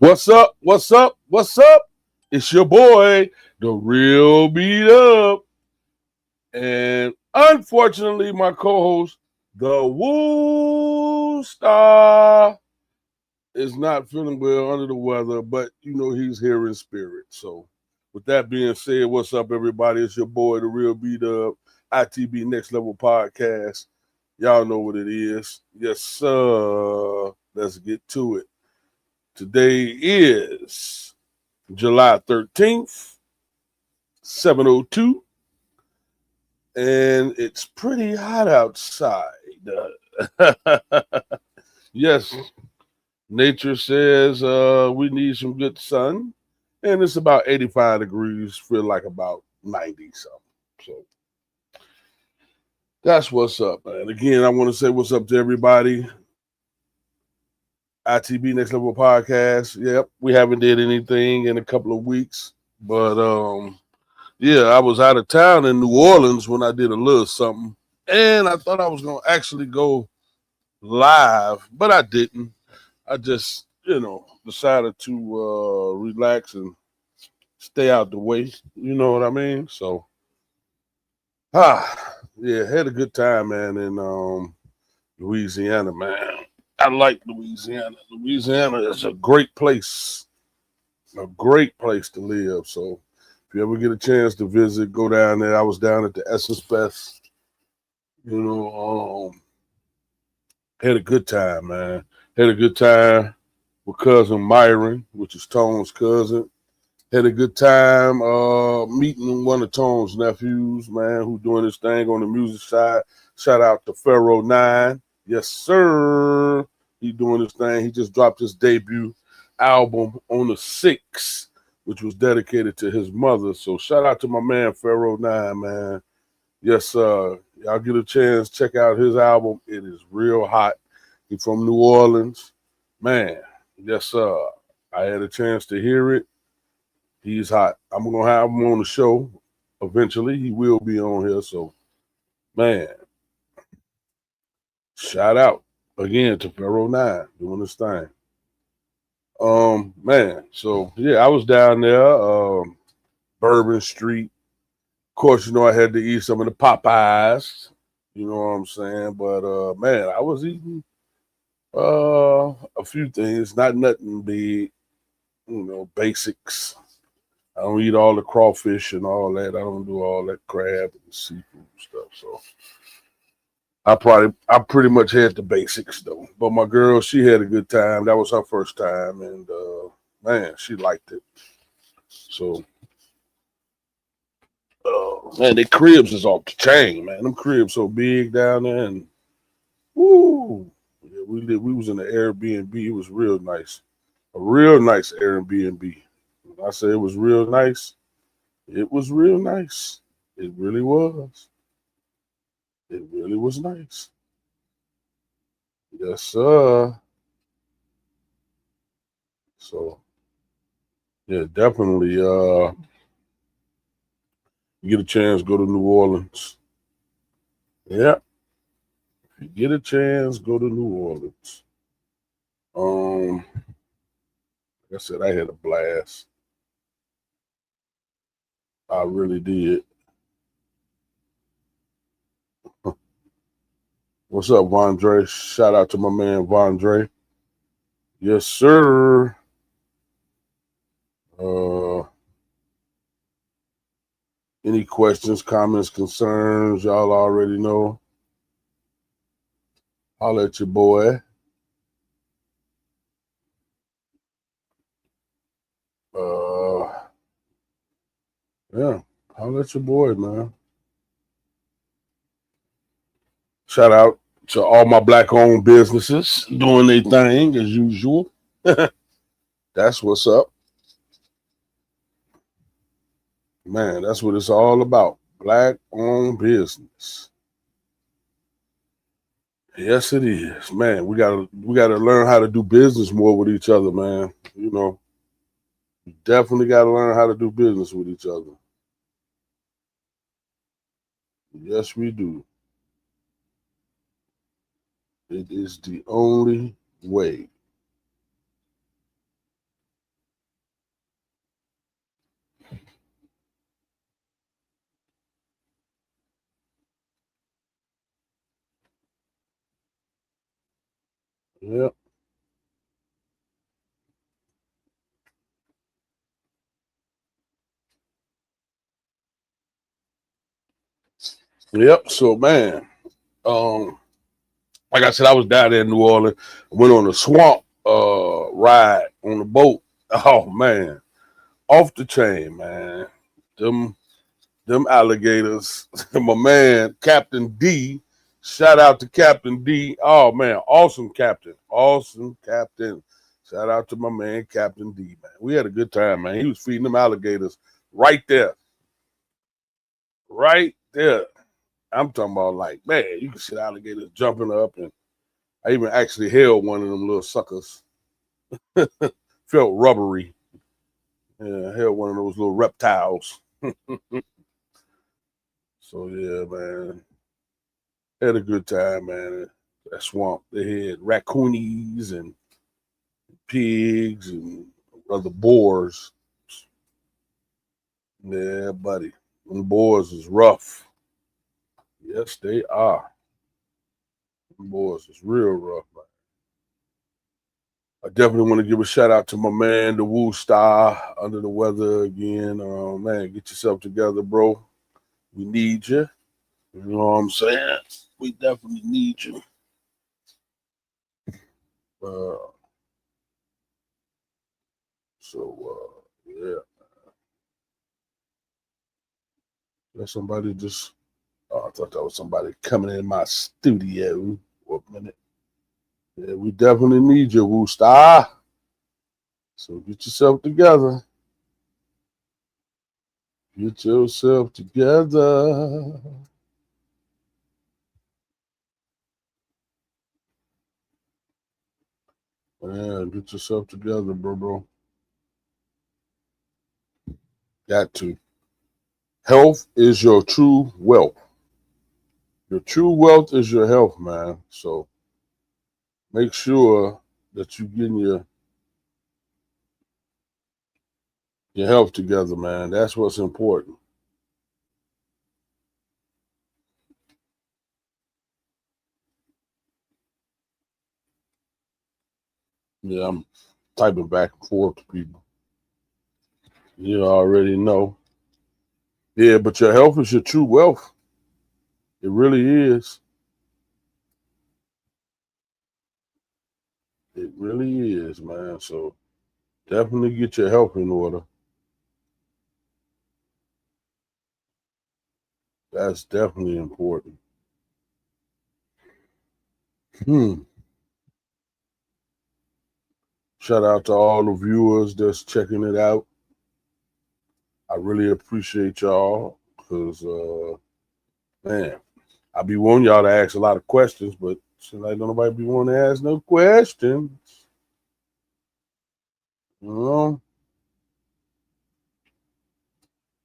What's up? What's up? What's up? It's your boy, the real beat up. And unfortunately, my co-host, the Woo Star, is not feeling well under the weather, but he's here in spirit. So with that being said, what's up, everybody? It's your boy, the real beat up, ITB Next Level Podcast. Y'all know what it is. Yes, sir. Let's get to it. Today is July 13th, 7:02, and it's pretty hot outside. Yes, nature says we need some good sun, and it's about 85 degrees, feel like about 90 something. So that's what's up, man. Again, I want to say what's up to everybody. ITB Next Level Podcast. Yep, we haven't did anything in a couple of weeks, but yeah, I was out of town in New Orleans when I did a little something, and I thought I was gonna actually go live, but I didn't. I just, decided to relax and stay out the way. You know what I mean? So, yeah, had a good time, man, in Louisiana, man. I like Louisiana. Louisiana is a great place to live. So, if you ever get a chance to visit, go down there. I was down at the Essence Fest. You know, had a good time, man. Had a good time with cousin Myron, which is Tone's cousin. Had a good time meeting one of Tone's nephews, man, who doing his thing on the music side. Shout out to Pharaoh 9. Yes, sir. He doing his thing. He just dropped his debut album on the 6th, which was dedicated to his mother. So shout out to my man Pharaoh 9, man. Yes, sir. Y'all get a chance, check out his album. It is real hot. He's from New Orleans. Man, yes, sir. I had a chance to hear it. He's hot. I'm gonna have him on the show eventually. He will be on here. So, man, shout out again to Pharaoh 9 doing this thing. Man, so yeah, I was down there, Bourbon Street. Of course, I had to eat some of the Popeyes. You know what I'm saying? But man, I was eating a few things, not nothing big, basics. I don't eat all the crawfish and all that. I don't do all that crab and seafood stuff. So I pretty much had the basics though. But my girl, she had a good time. That was her first time, and man, she liked it. So man, the cribs is off the chain, man. Them cribs so big down there, and woo, yeah, we was in the Airbnb. It was real nice, a real nice Airbnb. When I say it was real nice, it was real nice. It really was. It really was nice. Yes, sir. So yeah, definitely. You get a chance, go to New Orleans. Yeah, if you get a chance, go to New Orleans. Like I said, I had a blast. I really did. What's up, Vondre? Shout out to my man Vondre. Yes, sir. Uh, any questions, comments, concerns? Y'all already know. I'll at your boy. Uh, yeah, I'll at your boy, man. Shout out to all my black owned businesses doing their thing as usual. That's what's up. Man, that's what it's all about. Black owned business. Yes, it is. Man, we gotta learn how to do business more with each other, man. We definitely gotta learn how to do business with each other. Yes, we do. It is the only way. Yep. Yep. So man, like I said, I was down there in New Orleans. Went on a swamp ride on the boat. Oh man, off the chain, man. Them them alligators. My man, Captain D. Shout out to Captain D. Oh man, awesome captain. Awesome captain. Shout out to my man, Captain D, man. We had a good time, man. He was feeding them alligators right there. Right there. I'm talking about like, man, you can see the alligators jumping up, and I even actually held one of them little suckers. Felt rubbery. Yeah, I held one of those little reptiles. So yeah, man. Had a good time, man. That swamp. They had raccoonies and pigs and other boars. Yeah, buddy. Them boars is rough. Yes, they are. Them boars is real rough, man. I definitely want to give a shout out to my man, the Woo Star, under the weather again. Man, get yourself together, bro. We need you. You know what I'm saying? We definitely need you. Uh, yeah. Let somebody just. Oh, I thought that was somebody coming in my studio. For a minute. Yeah, we definitely need you, Woo Star. So get yourself together. Get yourself together. Man, get yourself together, bro. Got to. Health is your true wealth. Your true wealth is your health, man. So make sure that you getting your health together, man. That's what's important. Yeah, I'm typing back and forth to people. You already know. Yeah, but your health is your true wealth. It really is. It really is, man. So definitely get your health in order. That's definitely important. Hmm. Shout out to all the viewers that's checking it out. I really appreciate y'all because, man, I be wanting y'all to ask a lot of questions, but seems like nobody be wanting to ask no questions. You know,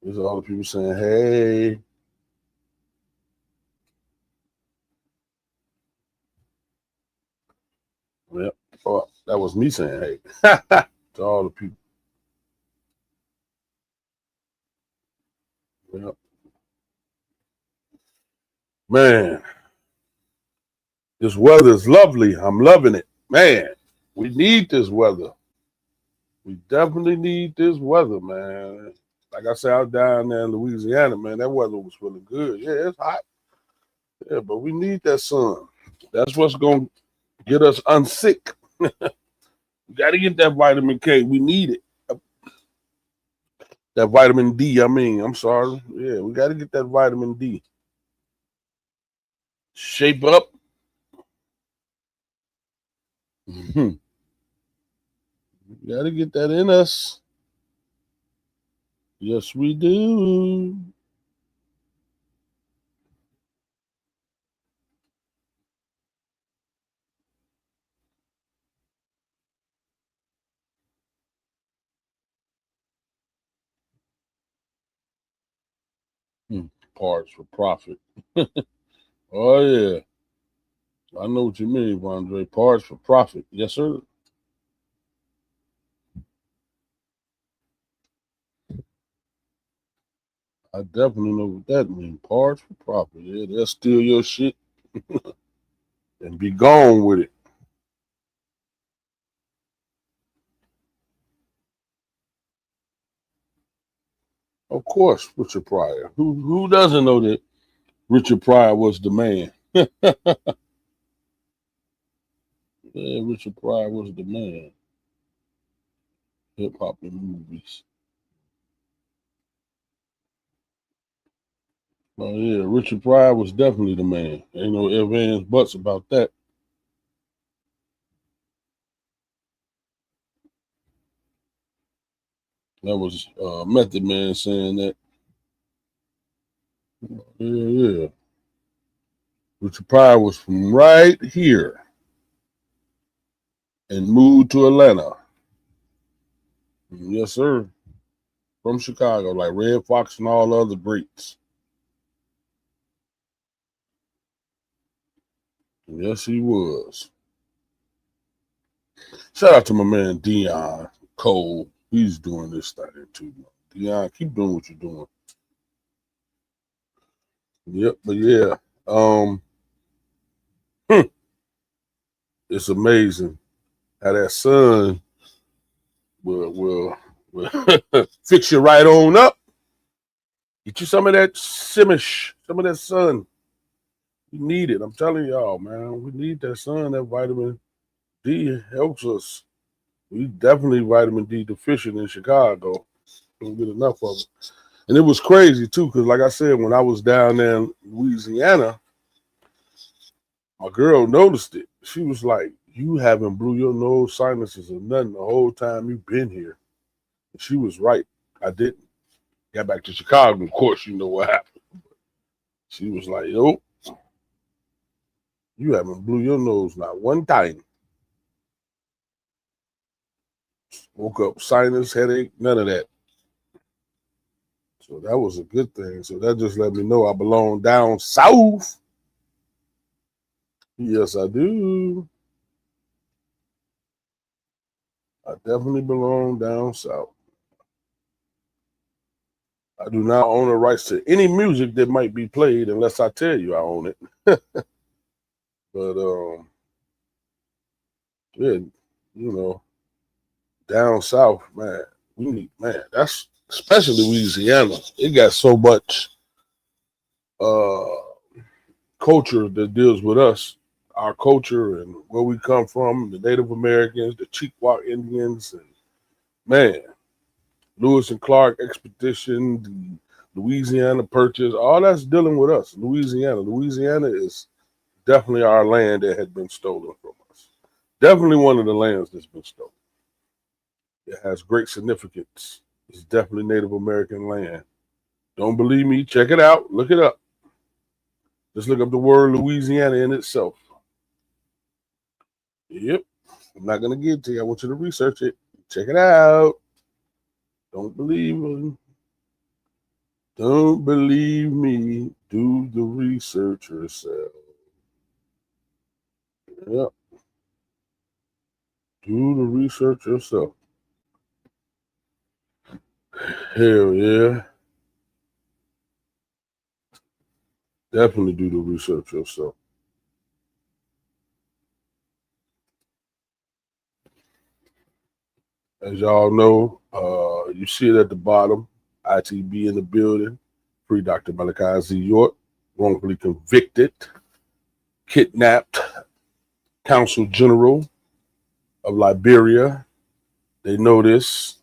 there's all the people saying, "Hey." Yep. Oh, that was me saying, "Hey," to all the people. Yep. Man, this weather is lovely. I'm loving it. Man, we need this weather. We definitely need this weather, man. Like I said, I was down there in Louisiana, man. That weather was feeling good. Yeah, it's hot. Yeah, but we need that sun. That's what's going to get us unsick. We got to get that vitamin K. We need it. That vitamin D, I mean, I'm sorry. Yeah, we got to get that vitamin D. Shape up. We got to get that in us. Yes, we do. Parts for profit. Oh, yeah. I know what you mean, Andre. Parts for profit. Yes, sir. I definitely know what that means. Parts for profit. Yeah, they'll steal your shit and be gone with it. Of course, Richard Pryor. Who doesn't know that Richard Pryor was the man? Yeah, Richard Pryor was the man. Hip hop and movies. Oh yeah, Richard Pryor was definitely the man. Ain't no ifs, ands, buts about that. That was Method Man saying that. Yeah, yeah. Richard Pryor was from right here and moved to Atlanta. Yes, sir. From Chicago, like Red Fox and all the other greats. Yes, he was. Shout out to my man Dion Cole. He's doing this thing too. Dion, keep doing what you're doing. Yep, but yeah. It's amazing how that sun will fix you right on up. Get you some of that simish, some of that sun. You need it. I'm telling y'all, man. We need that sun. That vitamin D helps us. We definitely vitamin D deficient in Chicago. Don't get enough of it. And it was crazy too, because like I said, when I was down there in Louisiana, my girl noticed it. She was like, "You haven't blew your nose, sinuses, or nothing the whole time you've been here." And she was right. I didn't. Got back to Chicago, of course, you know what happened. She was like, "Yo, you haven't blew your nose not one time. Woke up, sinus, headache, none of that." So that was a good thing. So that just let me know I belong down south. Yes, I do. I definitely belong down south. I do not own the rights to any music that might be played unless I tell you I own it. But yeah, you know, down south, man, we need, man, that's especially Louisiana. It got so much uh culture that deals with us, our culture and where we come from, the Native Americans, the Chippewa Indians, and man, Lewis and Clark expedition, the Louisiana Purchase, all that's dealing with us. Louisiana is definitely our land that had been stolen from us. Definitely one of the lands that's been stolen. It has great significance. It's definitely Native American land. Don't believe me? Check it out. Look it up. Just look up the word Louisiana in itself. Yep. I'm not going to give it to you. I want you to research it. Check it out. Don't believe me. Don't believe me. Do the research yourself. Yep. Do the research yourself. Hell yeah. Definitely do the research yourself. As y'all know, you see it at the bottom. ITB in the building. Free Dr. Malachi Z. York. Wrongfully convicted. Kidnapped. Consul General of Liberia. They know this.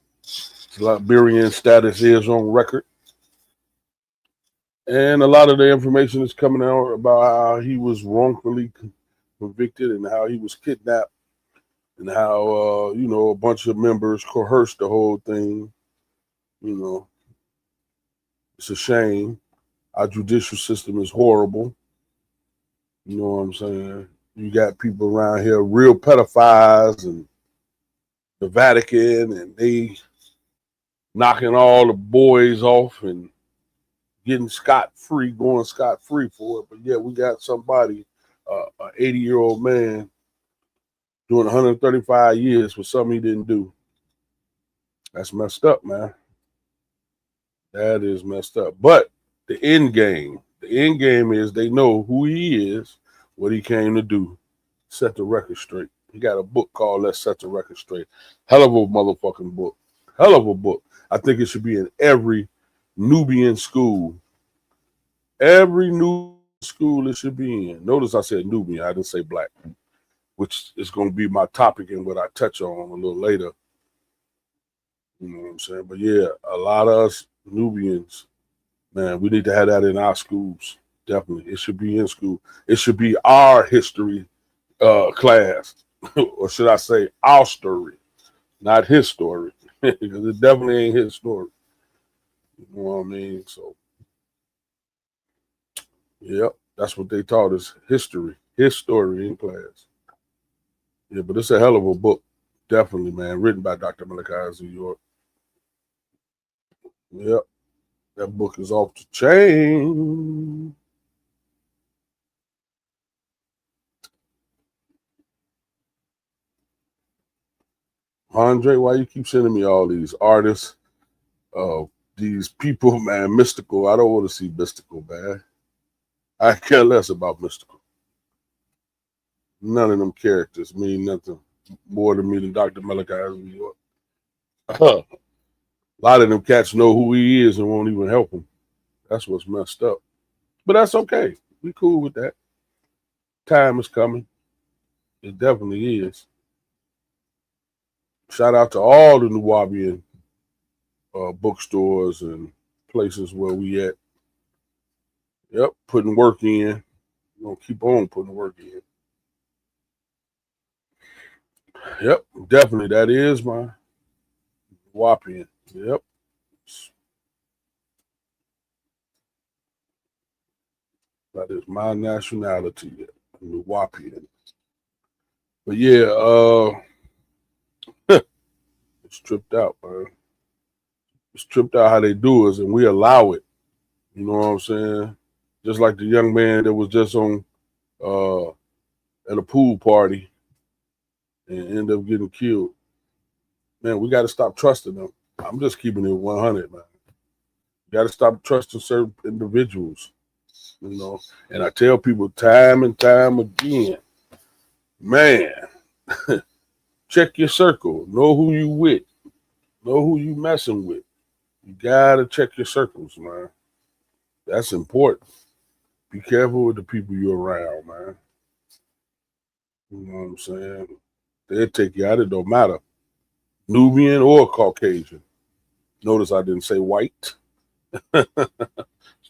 Liberian status is on record. And a lot of the information is coming out about how he was wrongfully convicted and how he was kidnapped and how, a bunch of members coerced the whole thing. You know, it's a shame. Our judicial system is horrible. You know what I'm saying? You got people around here, real pedophiles and the Vatican, and they knocking all the boys off and getting scot-free, going scot-free for it. But yeah, we got somebody, an 80-year-old man, doing 135 years for something he didn't do. That's messed up, man. That is messed up. But the end game is they know who he is, what he came to do, set the record straight. He got a book called Let's Set the Record Straight. Hell of a motherfucking book. Hell of a book. I think it should be in every Nubian school. Every Nubian school it should be in. Notice I said Nubian, I didn't say black, which is going to be my topic and what I touch on a little later. You know what I'm saying? But yeah, a lot of us Nubians, man, we need to have that in our schools. Definitely. It should be in school. It should be our history class. Or should I say our story, not his story. Because it definitely ain't his story. You know what I mean? So, yep, that's what they taught us, history, his story in class. Yeah, but it's a hell of a book. Definitely, man. Written by Dr. Malachi Z. York. Yep. That book is off the chain. Andre, why you keep sending me all these artists, these people, man, mystical? I don't want to see mystical, man. I care less about mystical. None of them characters mean nothing more to me than Dr. Malachi Z. York. A lot of them cats know who he is and won't even help him. That's what's messed up. But that's okay. We cool with that. Time is coming. It definitely is. Shout out to all the Nuwabian bookstores and places where we at. Yep, putting work in. We're gonna keep on putting work in. Yep, definitely. That is my Nuwabian. Yep. That is my nationality, Nuwabian. But yeah, it's tripped out, man. It's tripped out how they do us, and we allow it. You know what I'm saying? Just like the young man that was just on at a pool party and ended up getting killed. Man, we got to stop trusting them. I'm just keeping it 100, man. You got to stop trusting certain individuals, you know. And I tell people time and time again, man, check your circle. Know who you with. Know who you messing with. You got to check your circles, man. That's important. Be careful with the people you're around, man. You know what I'm saying? They'll take you out. It don't matter. Nubian or Caucasian. Notice I didn't say white. There's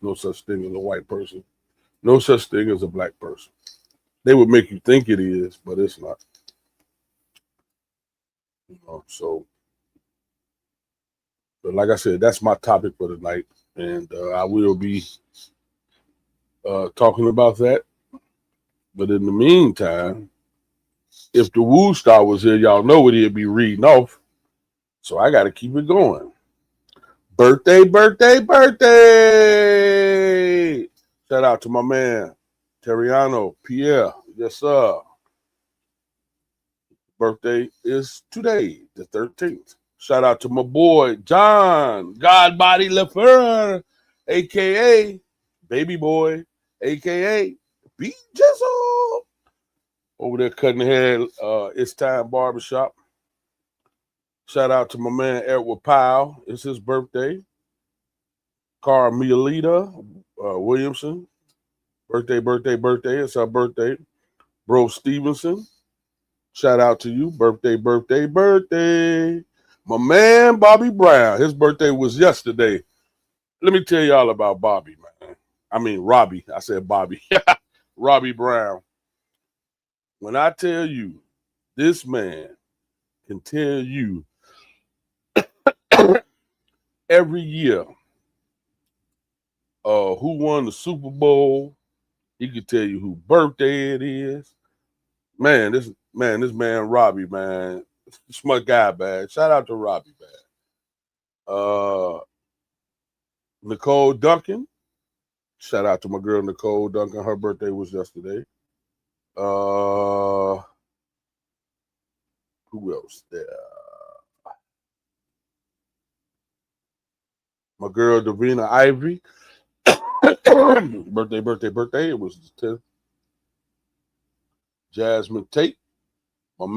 no such thing as a white person. No such thing as a black person. They would make you think it is, but it's not. You know, so, but like I said, that's my topic for tonight, and I will be talking about that. But in the meantime, if the Woo Star was here, y'all know what he'd be reading off. So I got to keep it going. Birthday, birthday, birthday! Shout out to my man, Terriano Pierre. Yes, sir. Birthday is today, the 13th. Shout out to my boy, John Godbody LaFleur, a.k.a. Baby Boy, a.k.a. B Jizzle. Over there cutting hair, It's Time Barbershop. Shout out to my man, Edward Powell. It's his birthday. Carmelita Williamson. Birthday, birthday, birthday. It's her birthday. Bro Stevenson. Shout out to you. Birthday, birthday, birthday. My man, Bobby Brown. His birthday was yesterday. Let me tell y'all about Bobby, man. I mean, Robbie. I said Bobby. Robbie Brown. When I tell you, this man can tell you every year who won the Super Bowl. He can tell you who birthday it is. This man Robbie, man, smart guy, man. Shout out to Robbie, man. Nicole Duncan. Shout out to my girl Nicole Duncan. Her birthday was yesterday. Who else there? My girl Davina Ivory. birthday. It was the 10th. Jasmine Tate. My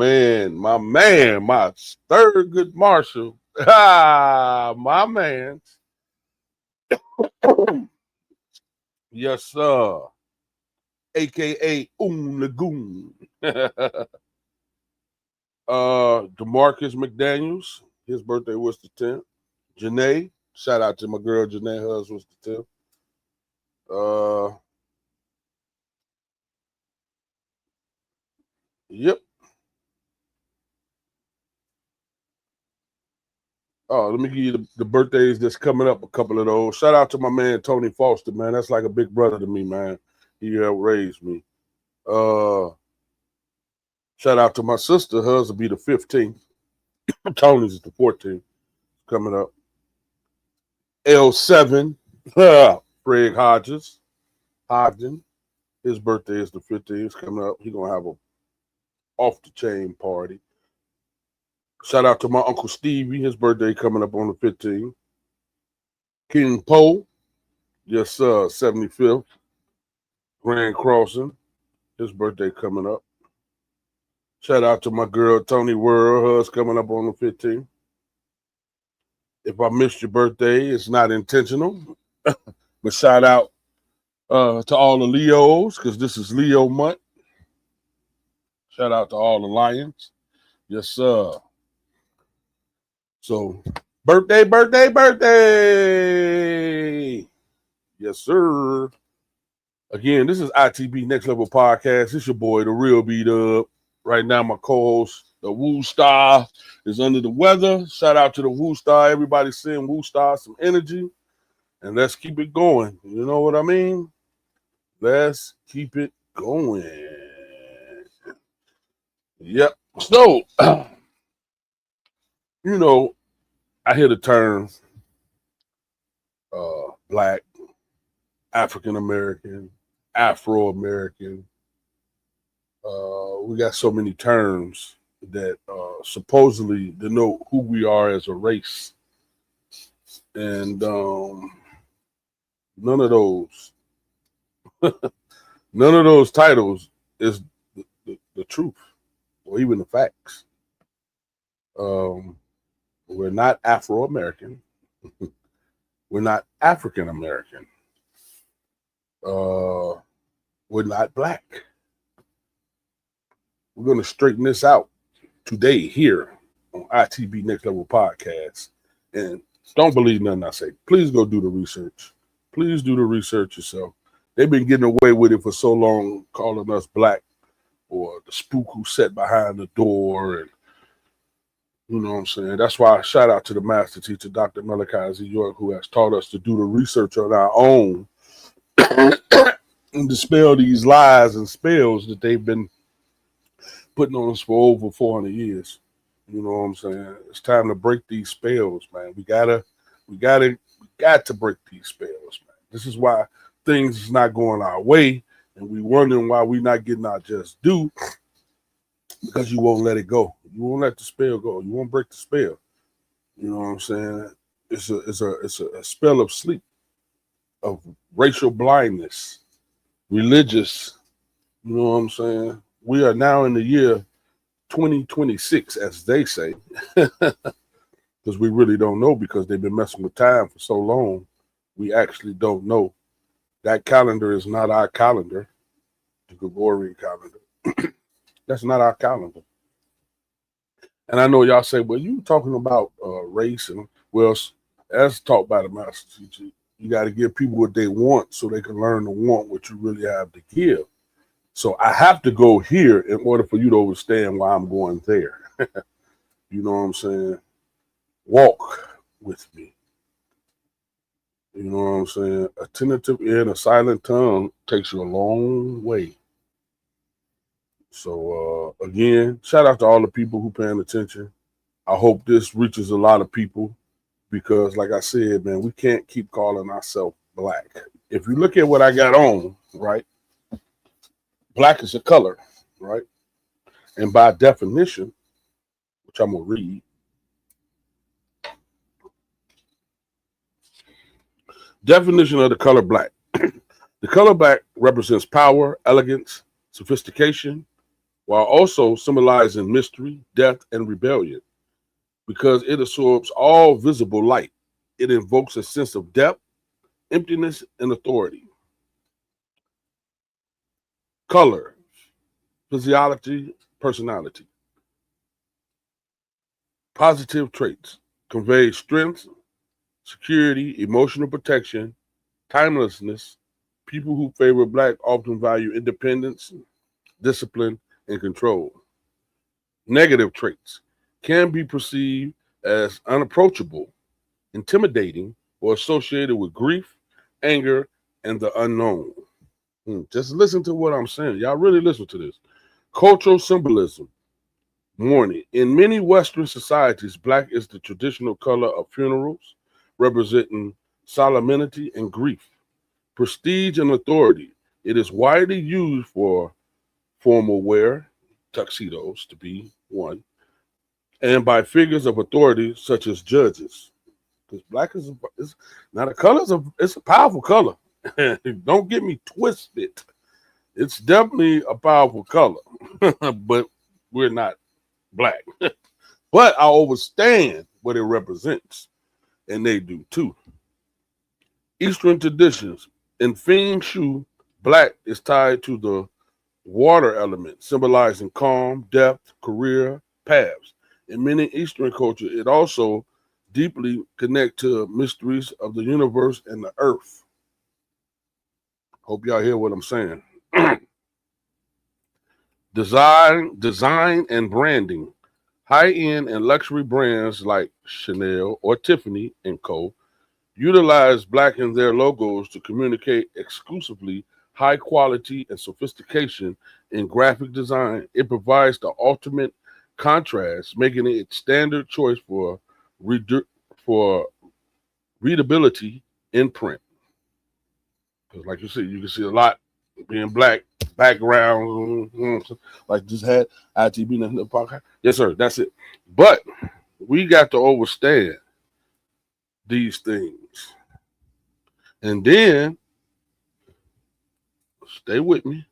third good Marshall. My man. Yes, sir. AKA Lagoon. DeMarcus McDaniels, his birthday was the 10th. Janae, shout out to my girl Janae, hers was the 10th. Yep. Oh, let me give you the birthdays that's coming up, a couple of those. Shout out to my man Tony Foster, man. That's like a big brother to me, man. He helped raise me. Shout out to my sister, hers will be the 15th. Tony's is the 14th coming up. L7, Fred Hodges. His birthday is the 15th coming up. He's gonna have a off the chain party. Shout out to my Uncle Stevie, his birthday coming up on the 15th. King Poe, yes, 75th. Grand Crossing, his birthday coming up. Shout out to my girl Tony World, hers coming up on the 15th. If I missed your birthday, it's not intentional. But shout out to all the Leos, because this is Leo month. Shout out to all the Lions. Yes, sir. So, birthday. Yes, sir. Again, this is ITB Next Level Podcast. It's your boy, the real B-Dub. Right now, my co-host, the Woo Star, is under the weather. Shout out to the Woo Star. Everybody send Woo Star some energy. And let's keep it going. You know what I mean? Let's keep it going. Yep. So, you know, I hear the term Black, African American, Afro American. We got so many terms that supposedly denote who we are as a race. And none of those titles is the truth or even the facts. We're not Afro American. We're not African American. We're not Black. We're going to straighten this out today here on ITB Next Level Podcast. And don't believe nothing I say. Please go do the research. Please do the research yourself. They've been getting away with it for so long, calling us Black or the spook who sat behind the door. And you know what I'm saying? That's why I shout out to the master teacher, Dr. Malachi Z. York, who has taught us to do the research on our own and dispel these lies and spells that they've been putting on us for over 400 years. You know what I'm saying? It's time to break these spells, man. We got to break these spells, man. This is why things is not going our way, and we wondering why we not getting our just due, because you won't let it go. You won't let the spell go. You won't break the spell. You know what I'm saying? It's a spell of sleep, of racial blindness, religious. You know what I'm saying? We are now in the year 2026, as they say, because we really don't know, because they've been messing with time for so long. We actually don't know. That calendar is not our calendar, the Gregorian calendar. That's not our calendar. And I know y'all say, well, you talking about race, and well, as taught by the master teacher, you got to give people what they want so they can learn to want what you really have to give. So I have to go here in order for you to understand why I'm going there. You know what I'm saying? Walk with me. You know what I'm saying? A tentative ear and a silent tongue takes you a long way. So again, shout out to all the people who paying attention. I hope this reaches a lot of people, because like I said, man, we can't keep calling ourselves Black. If you look at what I got on, right? Black is a color, right? And by definition, which I'm going to read, definition of the color Black. The color Black represents power, elegance, sophistication, while also symbolizing mystery, death, and rebellion. Because it absorbs all visible light, it invokes a sense of depth, emptiness and authority. Color, physiology, personality. Positive traits convey strength, security, emotional protection, timelessness. People who favor Black often value independence, discipline, and control. Negative traits can be perceived as unapproachable, intimidating, or associated with grief, anger, and the unknown. Just listen to what I'm saying. Y'all really listen to this. Cultural symbolism. Mourning. In many Western societies, Black is the traditional color of funerals, representing solemnity and grief, prestige and authority. It is widely used for formal wear, tuxedos to be one, and by figures of authority such as judges. Because Black is now the color it's a powerful color. Don't get me twisted. It's definitely a powerful color, but we're not Black. But I understand what it represents, and they do too. Eastern traditions. In Feng Shui, Black is tied to the water element, symbolizing calm, depth, career, paths. In many Eastern cultures, it also deeply connects to mysteries of the universe and the earth. Hope y'all hear what I'm saying. Design and branding. High-end and luxury brands like Chanel or Tiffany & Co. utilize Black in their logos to communicate exclusively high quality and sophistication in graphic design. It provides the ultimate contrast, making it standard choice for readability in print. Because like you can see a lot being Black background, like just had ITB in the podcast. Yes, sir, that's it. But we got to understand these things. And then, stay with me.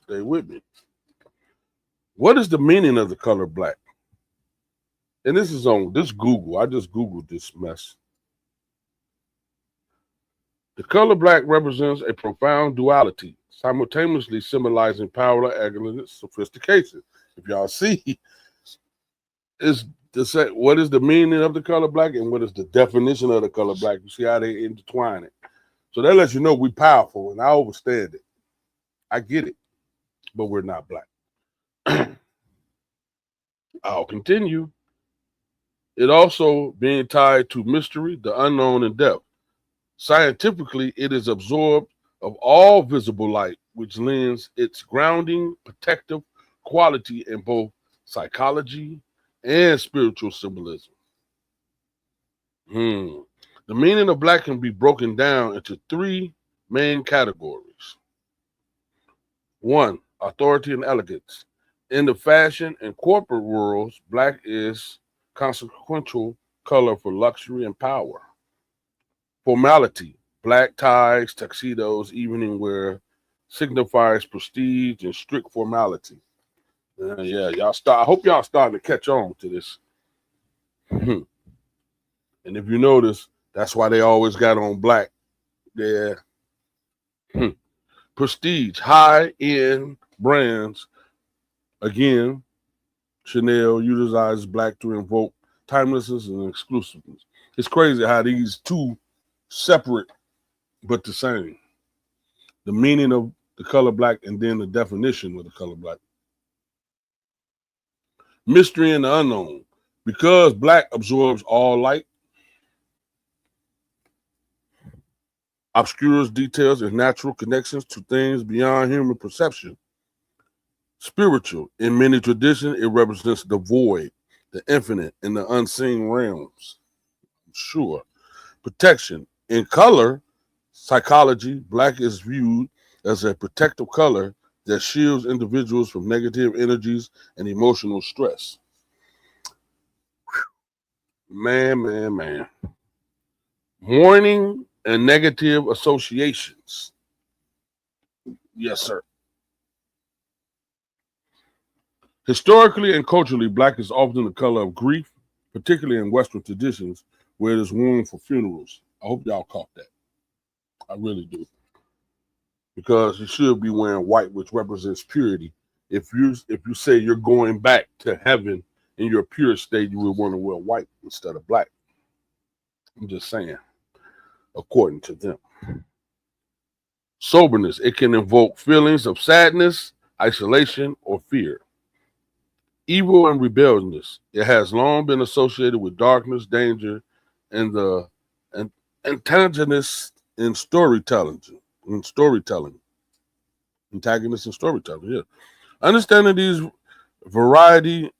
Stay with me. What is the meaning of the color Black? And this is on this Google. I just Googled this mess. The color Black represents a profound duality, simultaneously symbolizing power, elegance, sophistication. If y'all see, is to say what is the meaning of the color Black and what is the definition of the color Black. You see how they intertwine it. So that lets you know we're powerful, and I understand it. I get it, but we're not Black. I'll continue. It also being tied to mystery, the unknown, and depth. Scientifically, it is absorbed of all visible light, which lends its grounding, protective quality in both psychology and spiritual symbolism. The meaning of Black can be broken down into three main categories. One, authority and elegance. In the fashion and corporate worlds, Black is consequential color for luxury and power. Formality, Black ties, tuxedos, evening wear signifies prestige and strict formality. Y'all start. I hope y'all starting to catch on to this. And if you notice, that's why they always got on Black. Yeah. Prestige, high-end brands. Again, Chanel utilizes Black to invoke timelessness and exclusiveness. It's crazy how these two separate but the same. The meaning of the color Black and then the definition of the color Black. Mystery and the unknown. Because Black absorbs all light, obscures details and natural connections to things beyond human perception. Spiritual. In many traditions, it represents the void, the infinite, and the unseen realms. Sure. Protection. In color, psychology, Black is viewed as a protective color that shields individuals from negative energies and emotional stress. Man. Mourning and negative associations. Yes, sir. Historically and culturally, Black is often the color of grief, particularly in Western traditions where there's room for funerals. I hope y'all caught that. I really do. Because you should be wearing white, which represents purity. If you say you're going back to heaven in your pure state, you would want to wear white instead of black. I'm just saying, according to them. Soberness, it can invoke feelings of sadness, isolation, or fear. Evil and rebelliousness, it has long been associated with darkness, danger, and the antagonist in storytelling. Antagonist in storytelling, yeah. Understanding these variety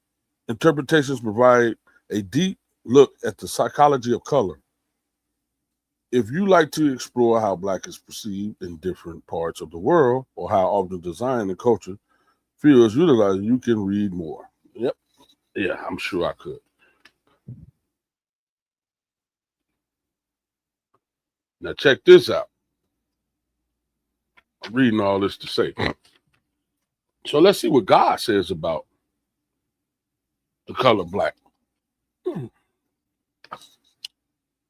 interpretations provide a deep look at the psychology of color. If you like to explore how black is perceived in different parts of the world, or how often design and culture feels utilized, you can read more. Yep. Yeah, I'm sure I could. Now check this out. I'm reading all this to say. So let's see what God says about the color black.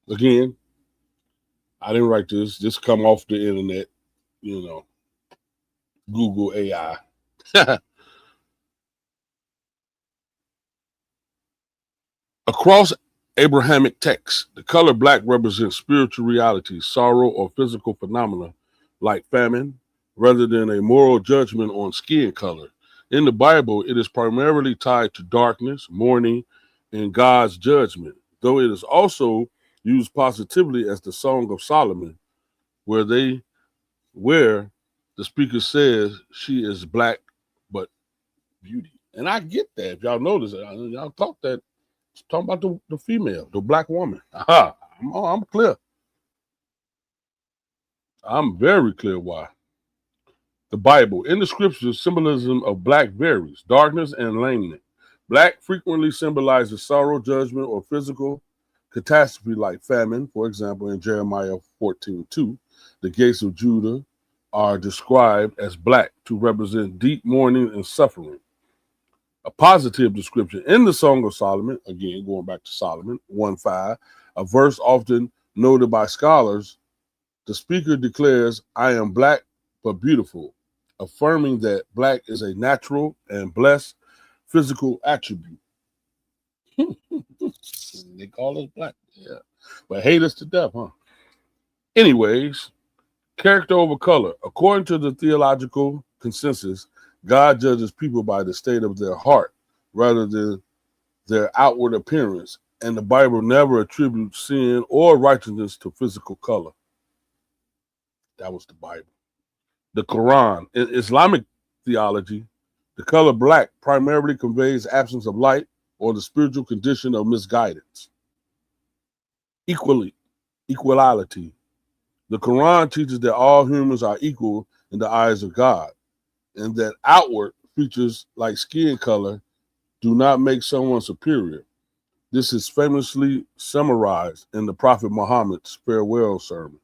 Again, I didn't write this. This come off the internet, Google AI. Across Abrahamic texts, the color black represents spiritual realities, sorrow, or physical phenomena like famine, rather than a moral judgment on skin color. In the Bible, it is primarily tied to darkness, mourning, and God's judgment, though it is also used positively as the Song of Solomon, where the speaker says she is black but beauty. And I get that. If y'all notice, y'all talking about the female, the black woman. Aha, I'm clear. I'm very clear why. The Bible, in the scriptures, symbolism of black varies, darkness and lameness. Black frequently symbolizes sorrow, judgment, or physical catastrophe like famine. For example, in Jeremiah 14:2, the gates of Judah are described as black to represent deep mourning and suffering. A positive description in the Song of Solomon, again, going back to Solomon 1:5, a verse often noted by scholars, the speaker declares, I am black but beautiful, affirming that black is a natural and blessed physical attribute. They call us black, yeah, but hate us to death, huh? Anyways, character over color. According to the theological consensus, God judges people by the state of their heart rather than their outward appearance, and the Bible never attributes sin or righteousness to physical color. That was the Bible. The Quran. In Islamic theology, the color black primarily conveys absence of light or the spiritual condition of misguidance. Equality. The Quran teaches that all humans are equal in the eyes of God, and that outward features like skin color do not make someone superior. This is famously summarized in the Prophet Muhammad's farewell sermon,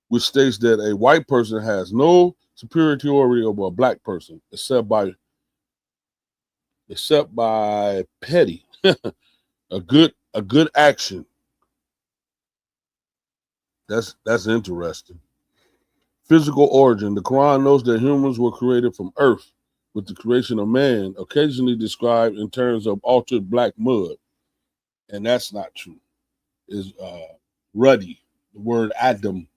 which states that a white person has no superiority over a black person except by petty a good action. That's interesting. Physical origin. The Quran knows that humans were created from earth, with the creation of man occasionally described in terms of altered black mud, and that's not true. Is ruddy. The word Adam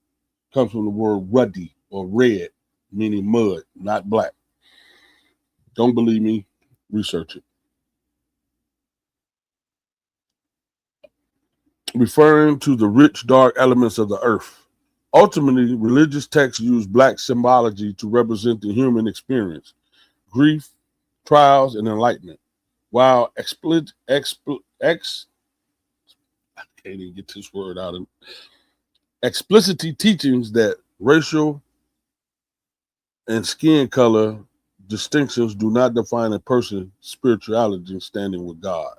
comes from the word ruddy or red, meaning mud, not black. Don't believe me? Research it. Referring to the rich, dark elements of the earth. Ultimately, religious texts use black symbology to represent the human experience, grief, trials, and enlightenment. While I can't even get this word out. Explicitly teachings that racial and skin color distinctions do not define a person's spirituality and standing with God.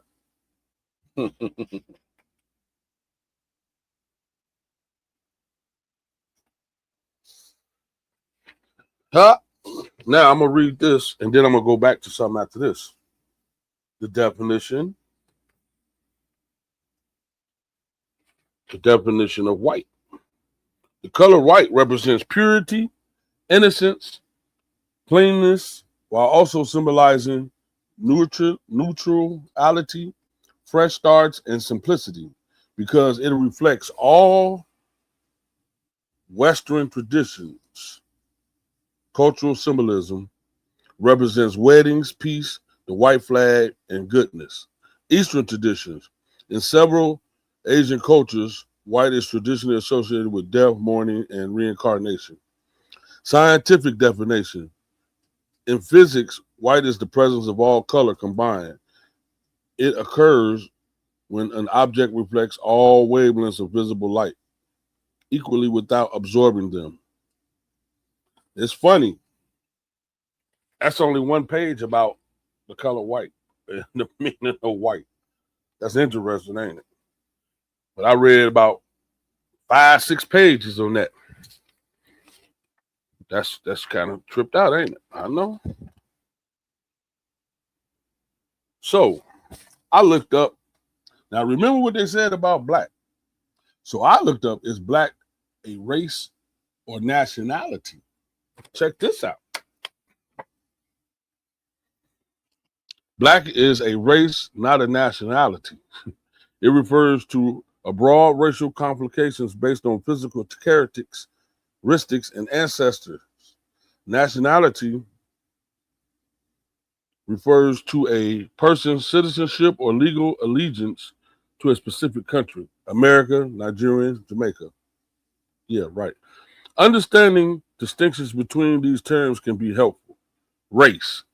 Now I'm going to read this, and then I'm going to go back to something after this. The definition The definition of white. The color white represents purity, innocence, plainness, while also symbolizing neutrality, fresh starts, and simplicity, because it reflects all Western traditions. Cultural symbolism represents weddings, peace, the white flag, and goodness. Eastern traditions. In several Asian cultures, white is traditionally associated with death, mourning, and reincarnation. Scientific definition. In physics, white is the presence of all color combined. It occurs when an object reflects all wavelengths of visible light equally without absorbing them. It's funny. That's only one page about the color white and the meaning of white. That's interesting, ain't it? But I read about 5-6 pages on that. That's kind of tripped out, ain't it? I know. So I looked up. Now remember what they said about black. So I looked up, is black a race or nationality? Check this out. Black is a race, not a nationality. It refers to a broad racial complications based on physical characteristics and ancestors. Nationality refers to a person's citizenship or legal allegiance to a specific country. America, Nigeria, Jamaica. Yeah, right. Understanding distinctions between these terms can be helpful. Race.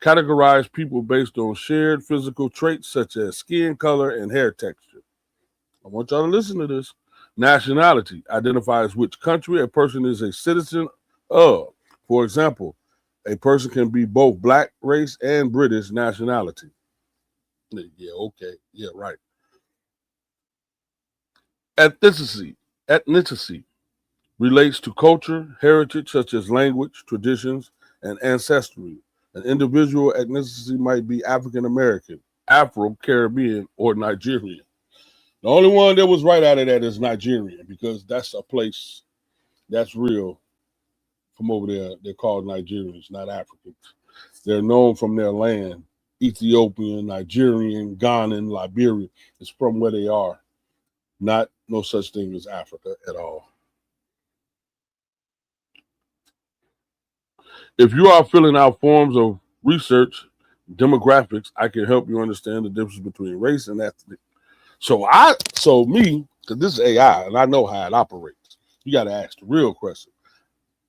Categorize people based on shared physical traits such as skin color and hair texture. I want y'all to listen to this. Nationality identifies which country a person is a citizen of. For example, a person can be both black race and British nationality. Yeah, okay. Yeah, right. Ethnicity relates to culture, heritage such as language, traditions, and ancestry. An individual ethnicity might be African American, Afro-Caribbean, or Nigerian. The only one that was right out of that is Nigerian, because that's a place that's real from over there. They're called Nigerians, not Africans. They're known from their land, Ethiopian, Nigerian, Ghanaian, Liberian. It's from where they are, not no such thing as Africa at all. If you are filling out forms of research, demographics, I can help you understand the difference between race and ethnic. So me, because this is AI and I know how it operates, you got to ask the real question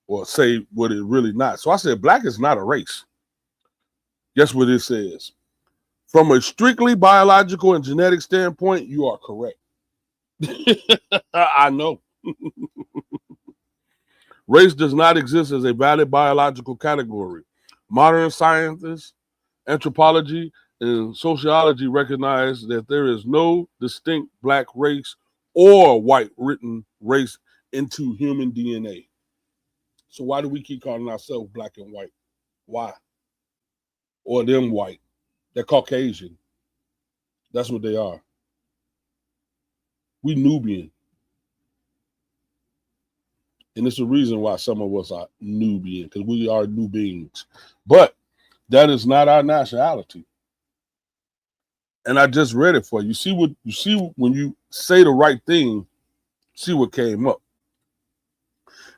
or say what it really not. So I said, black is not a race. Guess what it says? From a strictly biological and genetic standpoint, you are correct. I know. Race does not exist as a valid biological category. Modern scientists, anthropology, and sociology recognize that there is no distinct black race or white written race into human DNA. So why do we keep calling ourselves black and white? Why? Or them white? They're Caucasian. That's what they are. We Nubian. And it's the reason why some of us are Nubian, because we are new beings. But that is not our nationality. And I just read it for you. You see when you say the right thing, see what came up.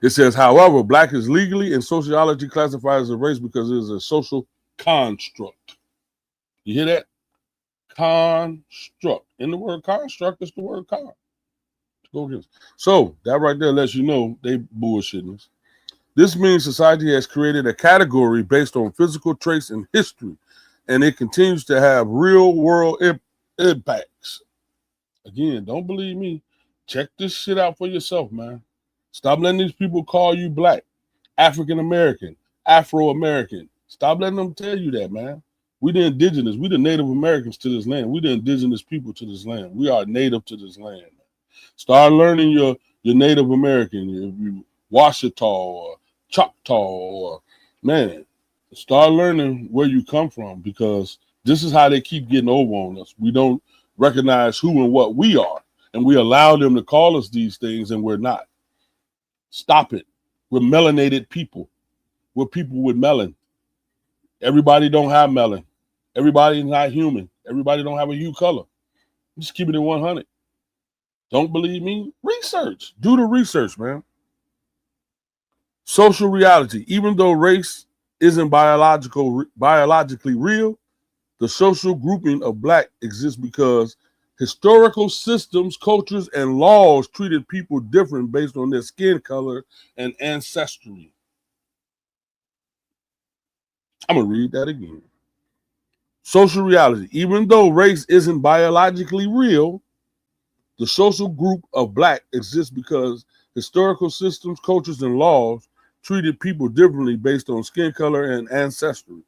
It says, however, black is legally and sociology classified as a race because it is a social construct. You hear that? Construct. In the word construct, it's the word con. So that right there lets you know they bullshitting us. This means society has created a category based on physical traits and history, and it continues to have real world impacts. Again, don't believe me. Check this shit out for yourself, man. Stop letting these people call you black, African American, Afro American. Stop letting them tell you that, man. We the indigenous, we the Native Americans to this land. We the indigenous people to this land. We are native to this land. Start learning your Native American, your Washita or Choctaw, or man, start learning where you come from, because this is how they keep getting over on us. We don't recognize who and what we are. And we allow them to call us these things, and we're not. Stop it. We're melanated people. We're people with melon. Everybody don't have melon. Everybody's not human. Everybody don't have a hue color. Just keep it in 100. Don't believe me? Research. Do the research, man. Social reality. Even though race isn't biologically real, the social grouping of black exists because historical systems, cultures, and laws treated people different based on their skin color and ancestry. I'm going to read that again. Social reality. Even though race isn't biologically real, the social group of black exists because historical systems, cultures, and laws treated people differently based on skin color and ancestry.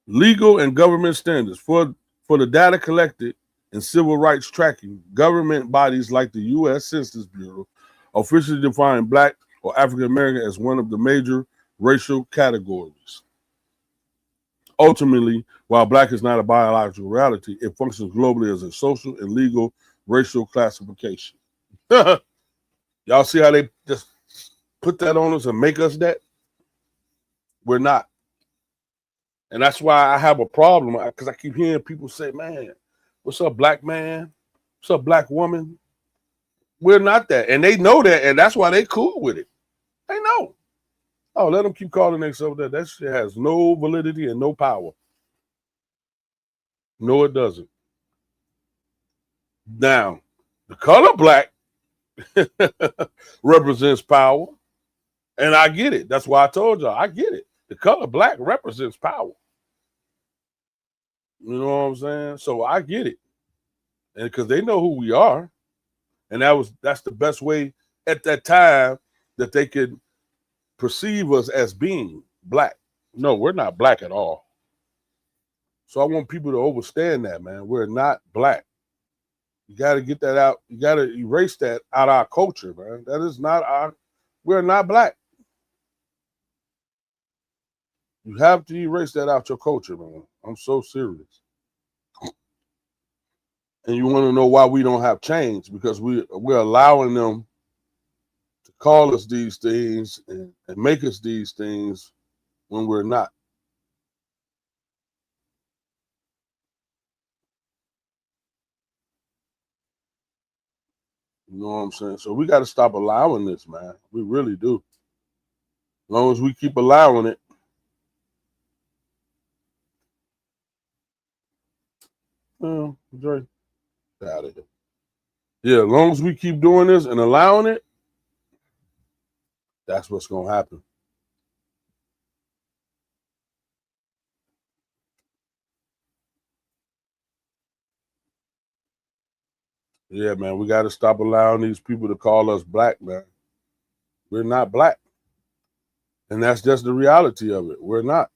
Legal and government standards. For the data collected in civil rights tracking, government bodies like the U.S. Census Bureau officially define black or African American as one of the major racial categories. Ultimately, while black is not a biological reality, it functions globally as a social and legal racial classification. Y'all see how they just put that on us and make us that? We're not. And that's why I have a problem, because I keep hearing people say, man, what's up, black man? What's up, black woman? We're not that. And they know that, and that's why they cool with it. They know. Oh, let them keep calling themselves that. That shit has no validity and no power. No, it doesn't. Now, the color black represents power, and I get it. That's why I told y'all, I get it. The color black represents power. You know what I'm saying? So I get it. And because they know who we are. And that's the best way at that time that they could perceive us as being black. No, we're not black at all. So I want people to understand that, man. We're not black. You got to get that out. You got to erase that out of our culture, man. That is not we're not black. You have to erase that out your culture, man. I'm so serious. And you want to know why we don't have change? Because we're allowing them to call us these things and make us these things when we're not. You know what I'm saying? So we got to stop allowing this, man. We really do. As long as we keep allowing it. Dre, out of here. Yeah, as long as we keep doing this and allowing it, that's what's going to happen. Yeah, man, we got to stop allowing these people to call us black, man. We're not black. And that's just the reality of it. We're not.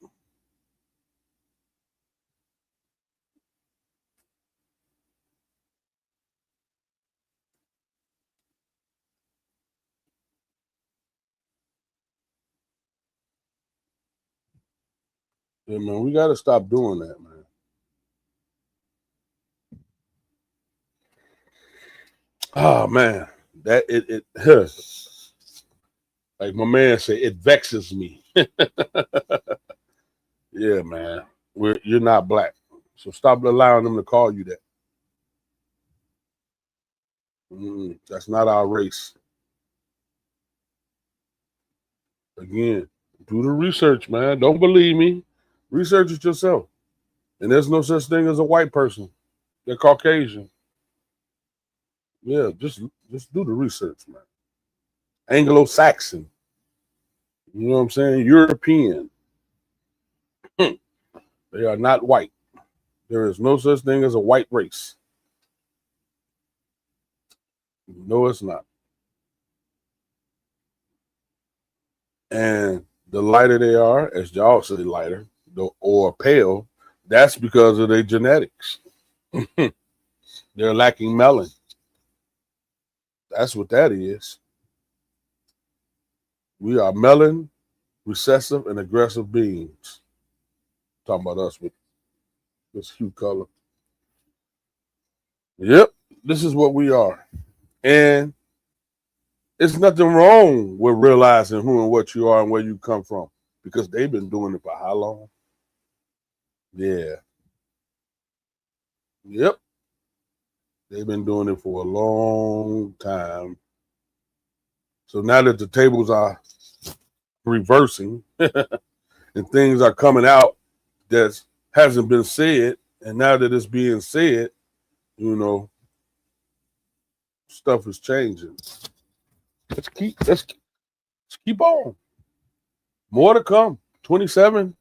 Yeah, man, we got to stop doing that, man. Oh, man, that it like my man said, it vexes me. Yeah, man, you're not black. So stop allowing them to call you that. That's not our race. Again, do the research, man. Don't believe me. Research it yourself. And there's no such thing as a white person. They're Caucasian. Yeah, just do the research, man. Anglo-Saxon. You know what I'm saying? European. They are not white. There is no such thing as a white race. No, it's not. And the lighter they are, as y'all say, lighter or pale, that's because of their genetics. They're lacking melanin. That's what that is. We are melanin, recessive, and aggressive beings. Talking about us with this hue color. Yep, this is what we are. And it's nothing wrong with realizing who and what you are and where you come from because they've been doing it for how long? Yeah. Yep. They've been doing it for a long time. So now that the tables are reversing and things are coming out that hasn't been said, and now that it's being said, you know, stuff is changing. Let's keep on. More to come. 27,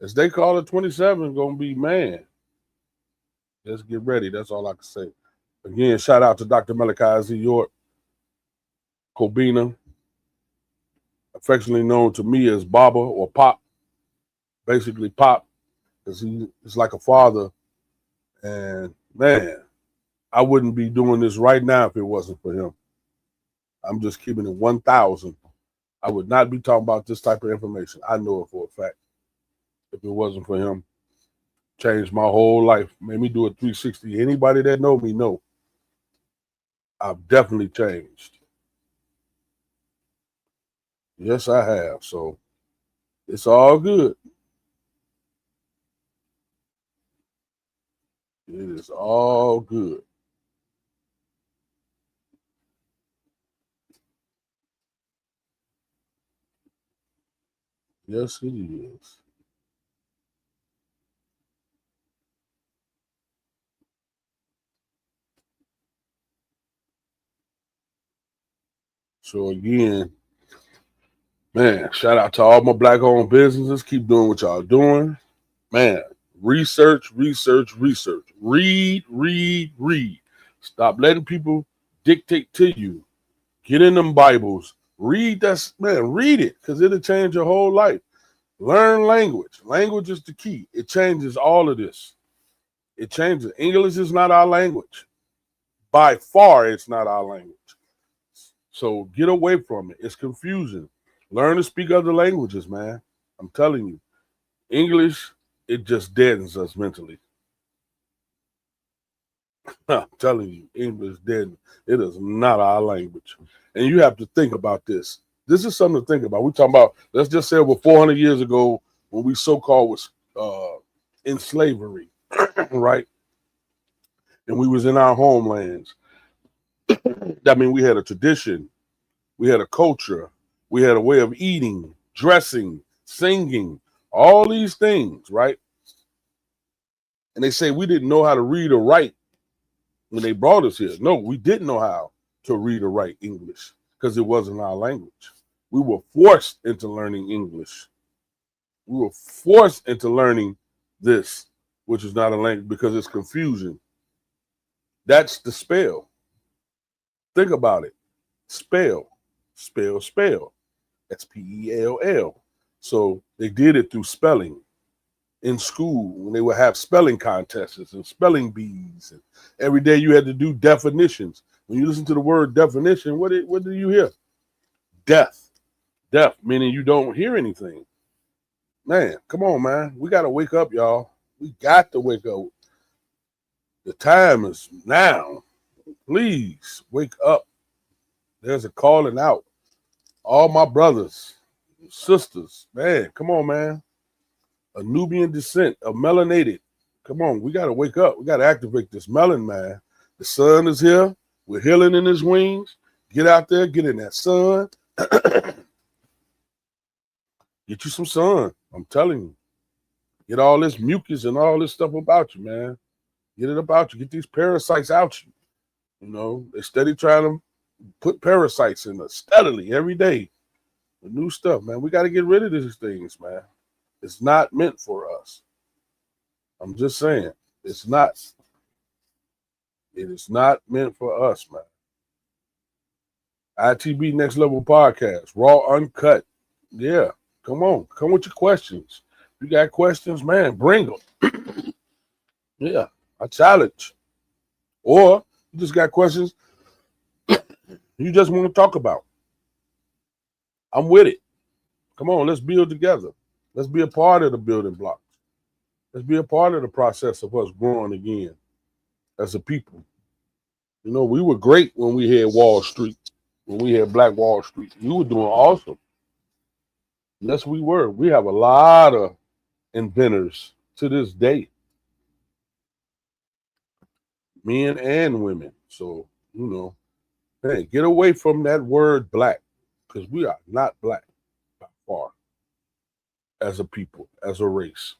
as they call it, 27 gonna be, man. Let's get ready. That's all I can say. Again, shout out to Dr. Malachi Z. York, Kobina, affectionately known to me as Baba or Pop, basically Pop, because he is like a father. And man, I wouldn't be doing this right now if it wasn't for him. I'm just keeping it 1,000. I would not be talking about this type of information. I know it for a fact. If it wasn't for him, changed my whole life, made me do a 360. Anybody that know me know I've definitely changed. Yes, I have. So it's all good. It is all good. Yes, it is. So again, man, shout out to all my black-owned businesses. Keep doing what y'all doing. Man, research, research, research. Read, read, read. Stop letting people dictate to you. Get in them Bibles. Read that, man, read it because it'll change your whole life. Learn language. Language is the key. It changes all of this. It changes. English is not our language. By far, it's not our language. So get away from it. It's confusing. Learn to speak other languages, man. I'm telling you. English, it just deadens us mentally. I'm telling you, English deadens. It is not our language. And you have to think about this. This is something to think about. We're talking about, let's just say over 400 years ago, when we so-called was in slavery, right? And we was in our homelands. That means we had a tradition, we had a culture, we had a way of eating, dressing, singing, all these things, right? And they say we didn't know how to read or write when they brought us here. No, we didn't know how to read or write English because it wasn't our language. We were forced into learning English. We were forced into learning this, which is not a language because it's confusion. That's the spell. Think about it. Spell, spell, spell. Spell. So they did it through spelling in school when they would have spelling contests and spelling bees. And every day you had to do definitions. When you listen to the word definition, what do you hear? Death. Deaf, meaning you don't hear anything. Man, come on, man. We got to wake up, y'all. We got to wake up. The time is now. Please wake up. There's a calling out. All my brothers, sisters, man, come on, man. A Nubian descent, a melanated. Come on, we got to wake up. We got to activate this melon, man. The sun is here. We're healing in his wings. Get out there, get in that sun. Get you some sun. I'm telling you. Get all this mucus and all this stuff about you, man. Get it about you. Get these parasites out you. You know, they steady trying to put parasites in us steadily every day. The new stuff, man. We got to get rid of these things, man. It's not meant for us. I'm just saying. It's not. It is not meant for us, man. ITB Next Level Podcast, raw, uncut. Yeah, come on. Come with your questions. If you got questions, man, bring them. Yeah, I challenge. Or you just got questions you just want to talk about. I'm with it. Come on, let's build together. Let's be a part of the building blocks. Let's be a part of the process of us growing again as a people. You know, we were great when we had Wall Street, when we had Black Wall Street. You were doing awesome. Yes, we were. We have a lot of inventors to this day, men and women. So, you know, hey, get away from that word black, because we are not black by far as a people, as a race.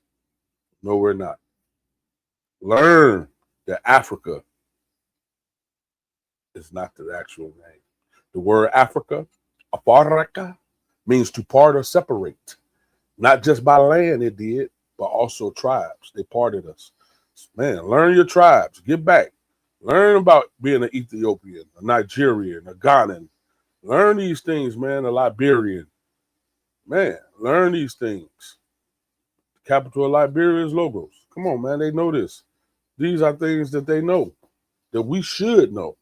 No, we're not. Learn that Africa is not the actual name. The word Africa, Africa, means to part or separate. Not just by land it did, but also tribes. They parted us. Man, learn your tribes. Get back. Learn about being an Ethiopian, a Nigerian, a Ghanaian. Learn these things, man, a Liberian. Man, learn these things. The capital of Liberia is Lagos. Come on, man, they know this. These are things that they know, that we should know.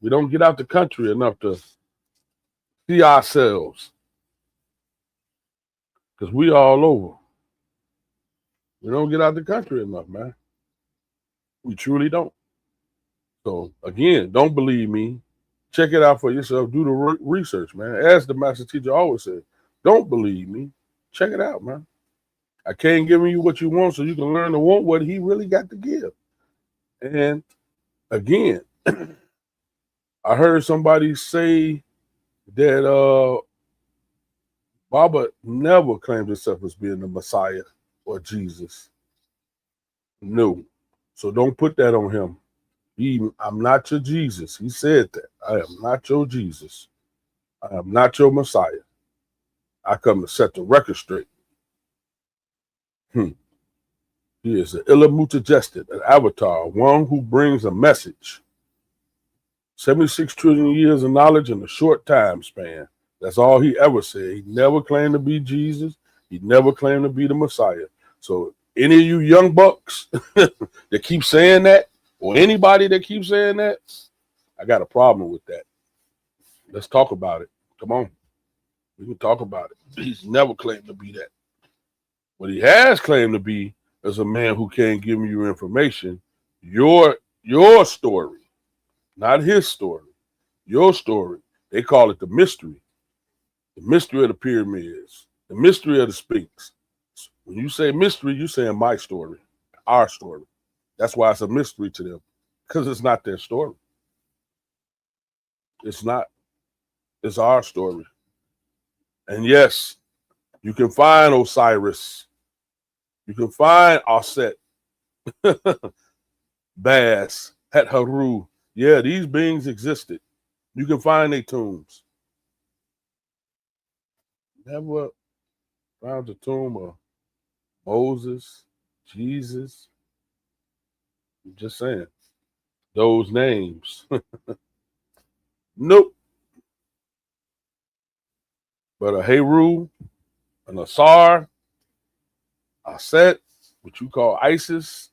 We don't get out the country enough to see ourselves, because we all over. We don't get out the country enough, man. We truly don't. So, again, don't believe me. Check it out for yourself. Do the research, man. As the master teacher always said, don't believe me. Check it out, man. I can't give you what you want so you can learn to want what he really got to give. And, again, I heard somebody say that Baba never claimed himself as being the Messiah or Jesus. No. So don't put that on him. I'm not your Jesus. He said that. I am not your Jesus. I am not your Messiah. I come to set the record straight. He is an Illamutagested, an avatar, one who brings a message. 76 trillion years of knowledge in a short time span. That's all he ever said. He never claimed to be Jesus. He never claimed to be the Messiah. So any of you young bucks that keep saying that, or anybody that keeps saying that, I got a problem with that. Let's talk about it. Come on. We can talk about it. He's never claimed to be that. What he has claimed to be is a man who can't give you information, your story, not his story, your story. They call it the mystery of the pyramids, the mystery of the Sphinx. When you say mystery, you're saying my story, our story. That's why it's a mystery to them, because it's not their story. It's not. It's our story. And yes, you can find Osiris. You can find Aset, Bas, Het Haru. Yeah, these beings existed. You can find their tombs. Never found the tomb of Moses, Jesus. I'm just saying. Those names. Nope. But a Heru, an Asar, Aset, what you call Isis.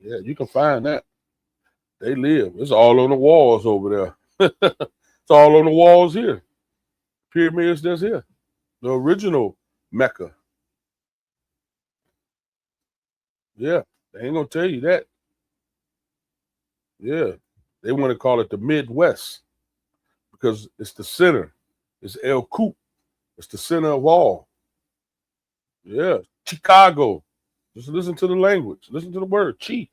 Yeah, you can find that. They live. It's all on the walls over there. It's all on the walls here. Pyramids that's here. The original Mecca. Yeah, they ain't gonna tell you that. Yeah, they want to call it the Midwest because it's the center. It's El Coupe. It's the center of all. Yeah, Chicago. Just listen to the language. Listen to the word chi.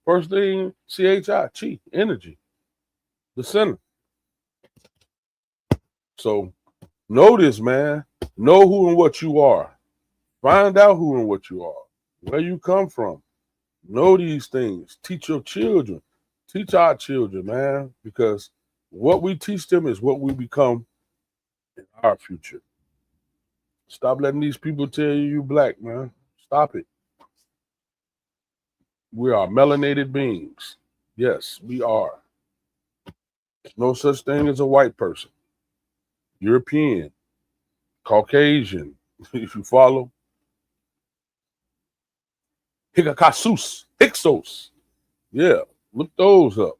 First thing, CHI, chi, energy. The center. So know this, man. Know who and what you are. Find out who and what you are. Where you come from. Know these things. Teach your children. Teach our children, man, because what we teach them is what we become in our future. Stop letting these people tell you black, man. Stop it. We are melanated beings. Yes, we are. There's no such thing as a white person. European, Caucasian, if you follow. Hickacasus, Hyksos. Yeah, look those up.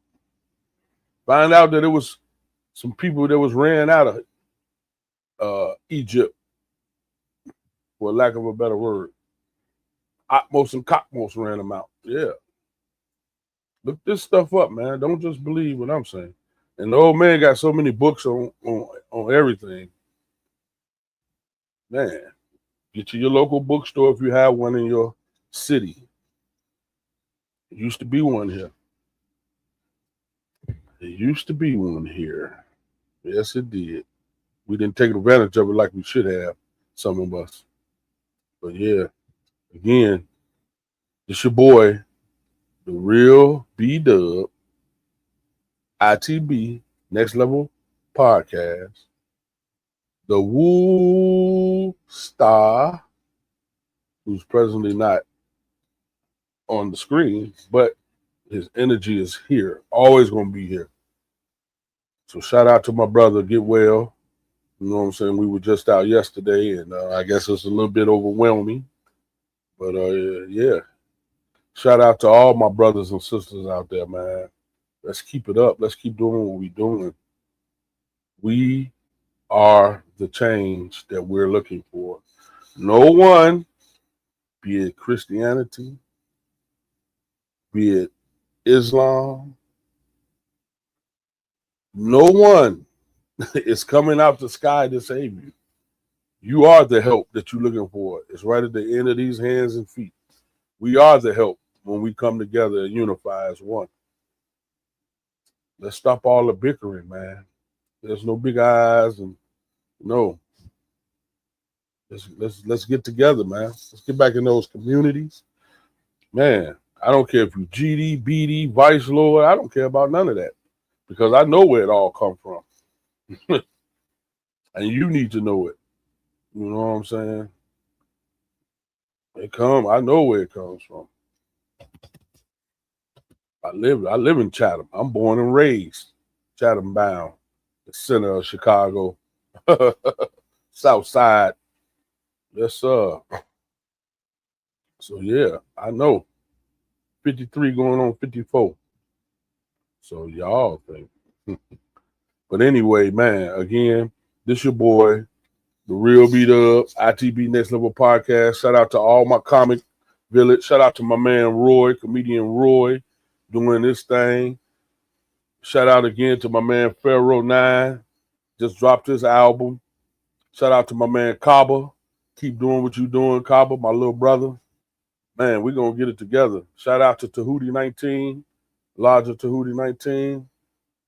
Find out that it was some people that was ran out of Egypt, for lack of a better word. Atmos and Cockmos ran them out. Yeah. Look this stuff up, man. Don't just believe what I'm saying. And the old man got so many books on everything. Man, get to your local bookstore if you have one in your city. There used to be one here. There used to be one here. Yes, it did. We didn't take advantage of it like we should have, some of us. But yeah, again, it's your boy, the real B Dub, ITB, Next Level Podcast, the Woo Star, who's presently not on the screen, but his energy is here, always going to be here. So shout out to my brother, get well. You know what I'm saying? We were just out yesterday, and I guess it's a little bit overwhelming. But yeah, shout out to all my brothers and sisters out there, man. Let's keep it up. Let's keep doing what we're doing. We are the change that we're looking for. No one, be it Christianity, be it Islam, no one is coming out the sky to save you. You are the help that you're looking for. It's right at the end of these hands and feet. We are the help when we come together and unify as one. Let's stop all the bickering, man. There's no big eyes and no. Let's get together, man. Let's get back in those communities. Man, I don't care if you GD, BD, Vice Lord. I don't care about none of that because I know where it all come from. And you need to know it. You know what I'm saying? I know where it comes from. I live in Chatham. I'm born and raised Chatham bound, the center of Chicago, South Side. Yes, sir. So yeah, I know. 53 going on 54. So y'all think. But anyway, man, again, this your boy, the real beat up, ITB Next Level Podcast. Shout out to all my comic village. Shout out to my man Roy, comedian Roy, doing this thing. Shout out again to my man Pharaoh 9. Just dropped his album. Shout out to my man Kaba. Keep doing what you're doing, Kaba, my little brother. Man, we're going to get it together. Shout out to Tahuti 19, Lodger Tahuti 19,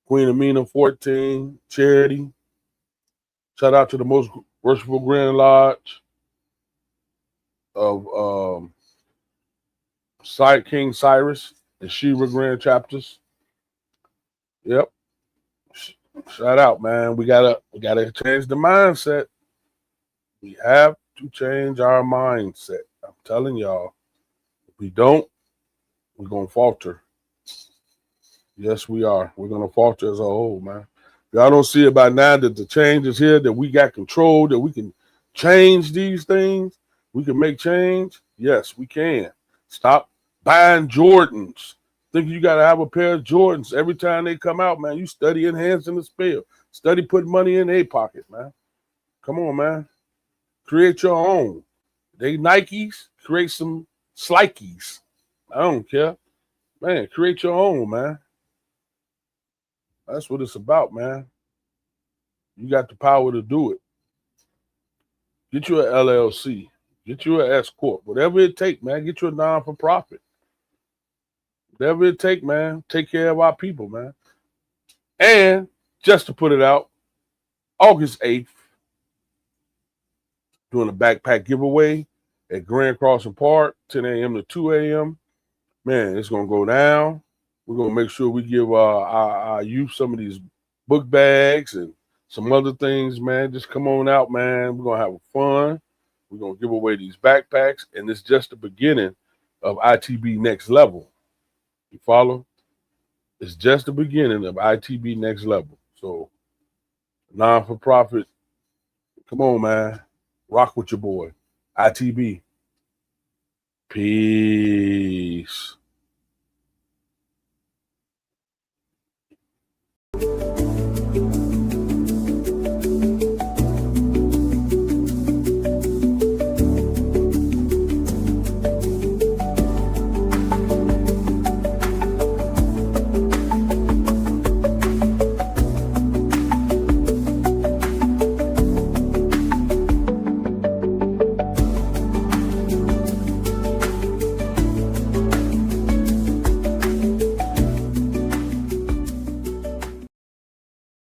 Queen Amina 14, Charity. Shout out to the Most Worshipful Grand Lodge of King Cyrus and Shiva Grand Chapters. Yep. Shout out, man. We gotta change the mindset. We have to change our mindset. I'm telling y'all. If we don't, we're gonna falter. Yes, we are. We're gonna falter as a whole, man. Y'all don't see it by now that the change is here, that we got control, that we can change these things. We can make change. Yes, we can. Stop buying Jordans. Think you got to have a pair of Jordans every time they come out, man. You study enhancing the spell. Study putting money in their pocket, man. Come on, man. Create your own. They Nikes, create some Slikes. I don't care. Man, create your own, man. That's what it's about, man. You got the power to do it. Get you an LLC. Get you an S Corp. Whatever it takes, man. Get you a non-for-profit. Whatever it takes, man. Take care of our people, man. And just to put it out, August 8th, doing a backpack giveaway at Grand Crossing Park, 10 a.m. to 2 a.m. Man, it's going to go down. We're going to make sure we give our youth some of these book bags and some other things, man. Just come on out, man. We're going to have fun. We're going to give away these backpacks, and it's just the beginning of ITB Next Level. You follow? It's just the beginning of ITB Next Level. So, non-for-profit, come on, man. Rock with your boy. ITB. Peace.